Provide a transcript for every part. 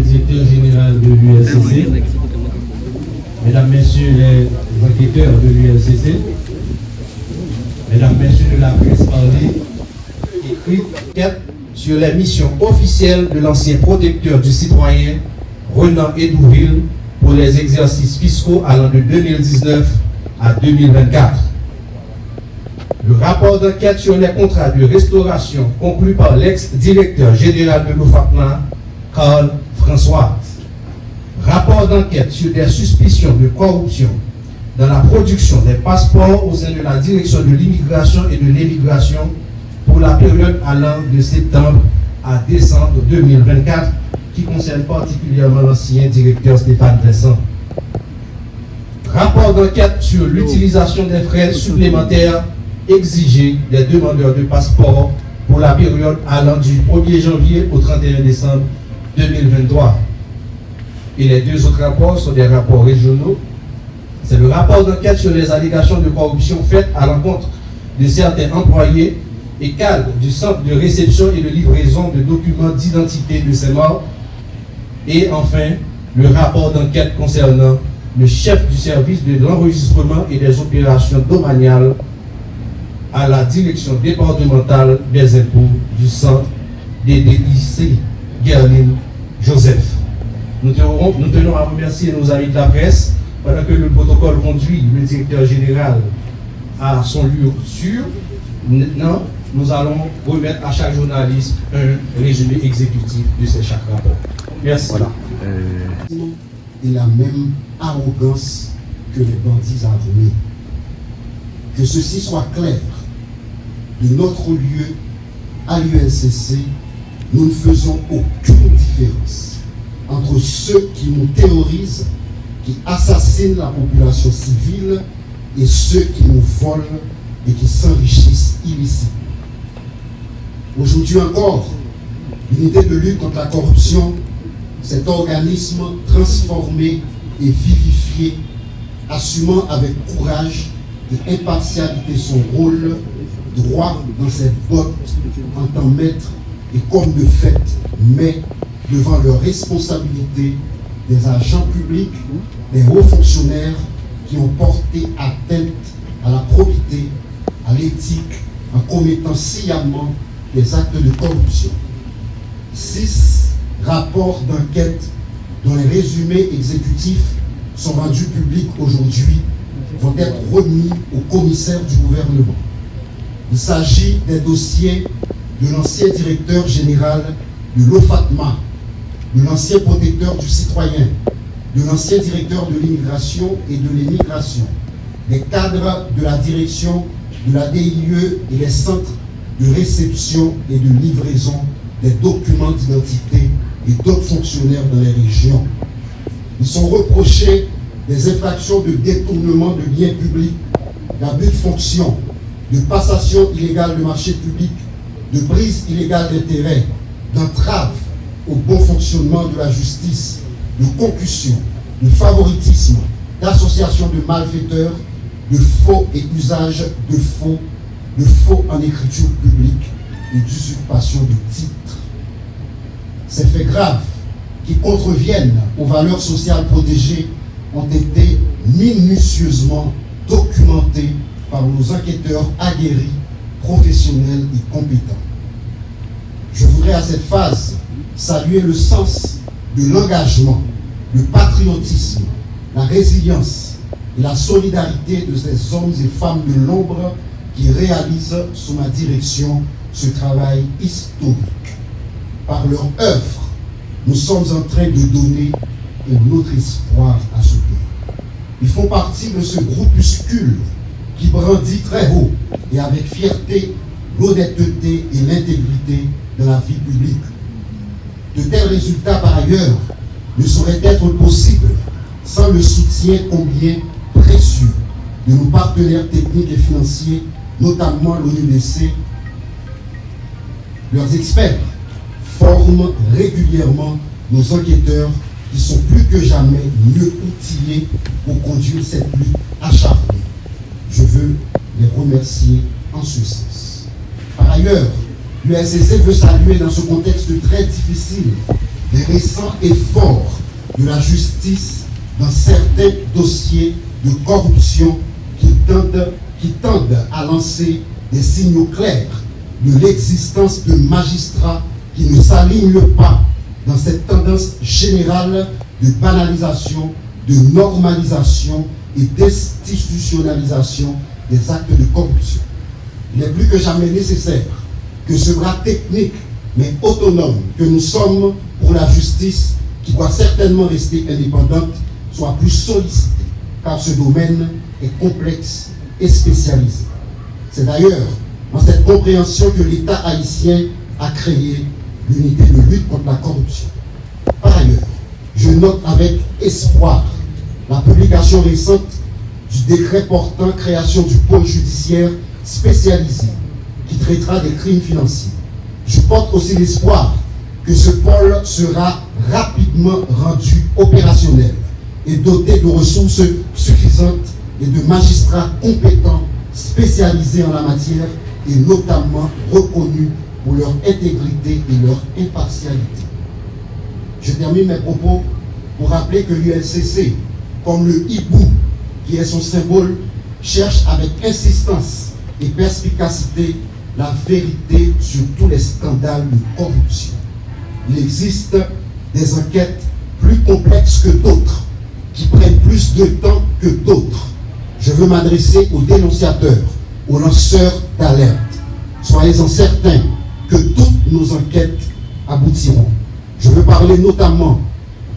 Directeur général de l'ULCC, mesdames, messieurs les enquêteurs de l'ULCC, mesdames, messieurs de la presse parlée, écrite sur les missions officielles de l'ancien protecteur du citoyen Renan Edouville pour les exercices fiscaux allant de 2019 à 2024. Le rapport d'enquête sur les contrats de restauration conclu par l'ex-directeur général de l'OFACNA, Carl François. Rapport d'enquête sur des suspicions de corruption dans la production des passeports au sein de la direction de l'immigration et de l'émigration pour la période allant de septembre à décembre 2024, qui concerne particulièrement l'ancien directeur Stéphane Vincent. Rapport d'enquête sur l'utilisation des frais supplémentaires exigés des demandeurs de passeport pour la période allant du 1er janvier au 31 décembre 2023. Et les deux autres rapports sont des rapports régionaux. C'est le rapport d'enquête sur les allégations de corruption faites à l'encontre de certains employés et cadres du centre de réception et de livraison de documents d'identité de ces morts. Et enfin, le rapport d'enquête concernant le chef du service de l'enregistrement et des opérations domaniales à la direction départementale des impôts du centre des DIC, Guerline Joseph. Nous tenons à remercier nos amis de la presse pendant que le protocole conduit le directeur général à son lieu sûr. Maintenant, nous allons remettre à chaque journaliste un résumé exécutif de chaque rapport. Merci. Voilà. Et la même arrogance que les bandits armés. Que ceci soit clair. De notre lieu à l'ULCC, nous ne faisons aucune différence entre ceux qui nous terrorisent, qui assassinent la population civile, et ceux qui nous volent et qui s'enrichissent illicitement. Aujourd'hui encore, l'unité de lutte contre la corruption, cet organisme transformé et vivifié, assumant avec courage et impartialité son rôle, droit dans ses bottes en tant maître et comme de fait, mais devant leurs responsabilités des agents publics, des hauts fonctionnaires qui ont porté atteinte à la probité, à l'éthique, en commettant sciemment des actes de corruption. 6 rapports d'enquête dont les résumés exécutifs sont rendus publics aujourd'hui vont être remis au commissaire du gouvernement. Il s'agit des dossiers de l'ancien directeur général de l'OFACMA, de l'ancien protecteur du citoyen, de l'ancien directeur de l'immigration et de l'émigration, des cadres de la direction de la DIE et les centres de réception et de livraison des documents d'identité et d'autres fonctionnaires dans les régions. Ils sont reprochés des infractions de détournement de biens publics, d'abus de fonction, de passation illégale de marché public, de prise illégale d'intérêt, d'entrave au bon fonctionnement de la justice, de concussion, de favoritisme, d'association de malfaiteurs, de faux et usage de faux en écriture publique et d'usurpation de titres. Ces faits graves qui contreviennent aux valeurs sociales protégées ont été minutieusement documentés par nos enquêteurs aguerris, professionnels et compétents. Je voudrais à cette phase saluer le sens de l'engagement, le patriotisme, la résilience et la solidarité de ces hommes et femmes de l'ombre qui réalisent sous ma direction ce travail historique. Par leur œuvre, nous sommes en train de donner notre espoir à ce pays. Ils font partie de ce groupuscule qui brandit très haut et avec fierté l'honnêteté et l'intégrité de la vie publique. De tels résultats, par ailleurs, ne sauraient être possibles sans le soutien combien précieux de nos partenaires techniques et financiers, notamment l'ONUDC. Leurs experts forment régulièrement nos enquêteurs qui sont plus que jamais mieux outillés pour conduire cette lutte acharnée. Je veux les remercier en ce sens. Par ailleurs, l'UNCC veut saluer dans ce contexte très difficile les récents efforts de la justice dans certains dossiers de corruption qui tendent à lancer des signaux clairs de l'existence de magistrats qui ne s'alignent pas dans cette tendance générale de banalisation, de normalisation et d'institutionnalisation des actes de corruption. Il est plus que jamais nécessaire que ce bras technique mais autonome que nous sommes pour la justice, qui doit certainement rester indépendante, soit plus sollicité, car ce domaine est complexe et spécialisé. C'est d'ailleurs dans cette compréhension que l'État haïtien a créé l'unité de lutte contre la corruption. Par ailleurs, je note avec espoir la publication récente du décret portant création du pôle judiciaire spécialisé qui traitera des crimes financiers. Je porte aussi l'espoir que ce pôle sera rapidement rendu opérationnel et doté de ressources suffisantes et de magistrats compétents spécialisés en la matière et notamment reconnus pour leur intégrité et leur impartialité. Je termine mes propos pour rappeler que l'UNCC, comme le hibou qui est son symbole, cherche avec insistance et perspicacité la vérité sur tous les scandales de corruption. Il existe des enquêtes plus complexes que d'autres, qui prennent plus de temps que d'autres. Je veux m'adresser aux dénonciateurs, aux lanceurs d'alerte. Soyez-en certains que toutes nos enquêtes aboutiront. Je veux parler notamment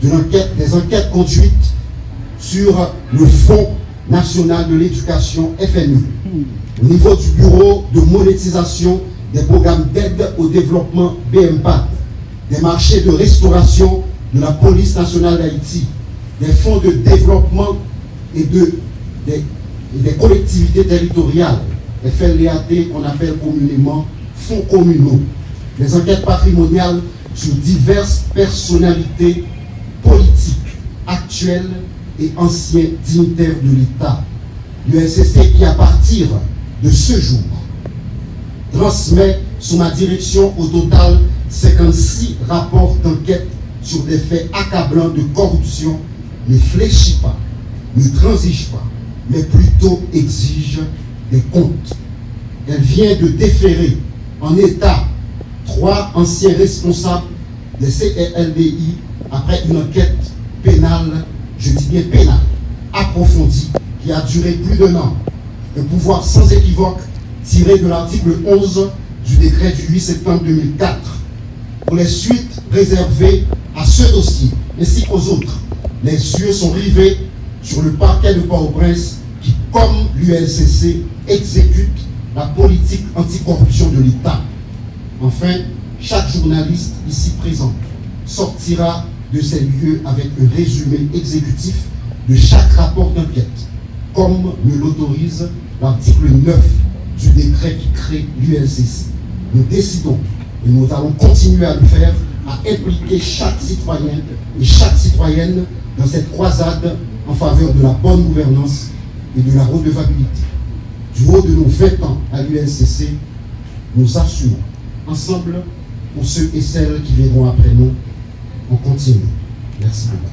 des enquêtes conduites sur le Fonds national de l'éducation FNU, au niveau du bureau de monétisation des programmes d'aide au développement BMPAD, des marchés de restauration de la police nationale d'Haïti, des fonds de développement et des collectivités territoriales, les FLAT qu'on appelle communément fonds communaux, des enquêtes patrimoniales sur diverses personnalités politiques actuelles et anciens dignitaires de l'État. L'UNCC qui, à partir de ce jour, transmet sous ma direction au total 56 rapports d'enquête sur des faits accablants de corruption, ne fléchit pas, ne transige pas, mais plutôt exige des comptes. Elle vient de déférer en état 3 anciens responsables des CRLDI après une enquête pénale, je dis bien pénale, approfondie, qui a duré plus d'un an. Un pouvoir sans équivoque tiré de l'article 11 du décret du 8 septembre 2004. Pour les suites réservées à ce dossier, ainsi qu'aux autres, les yeux sont rivés sur le parquet de Port-au-Prince qui, comme l'UNCC, exécute la politique anticorruption de l'État. Enfin, chaque journaliste ici présent sortira de ces lieux avec un résumé exécutif de chaque rapport d'enquête, comme me l'autorise l'article 9 du décret qui crée l'UNCC. Nous décidons, et nous allons continuer à le faire, à impliquer chaque citoyen et chaque citoyenne dans cette croisade en faveur de la bonne gouvernance et de la redevabilité. Du haut de nos 20 ans à l'UNCC, nous assurons ensemble, pour ceux et celles qui viendront après nous, on continue. Merci beaucoup.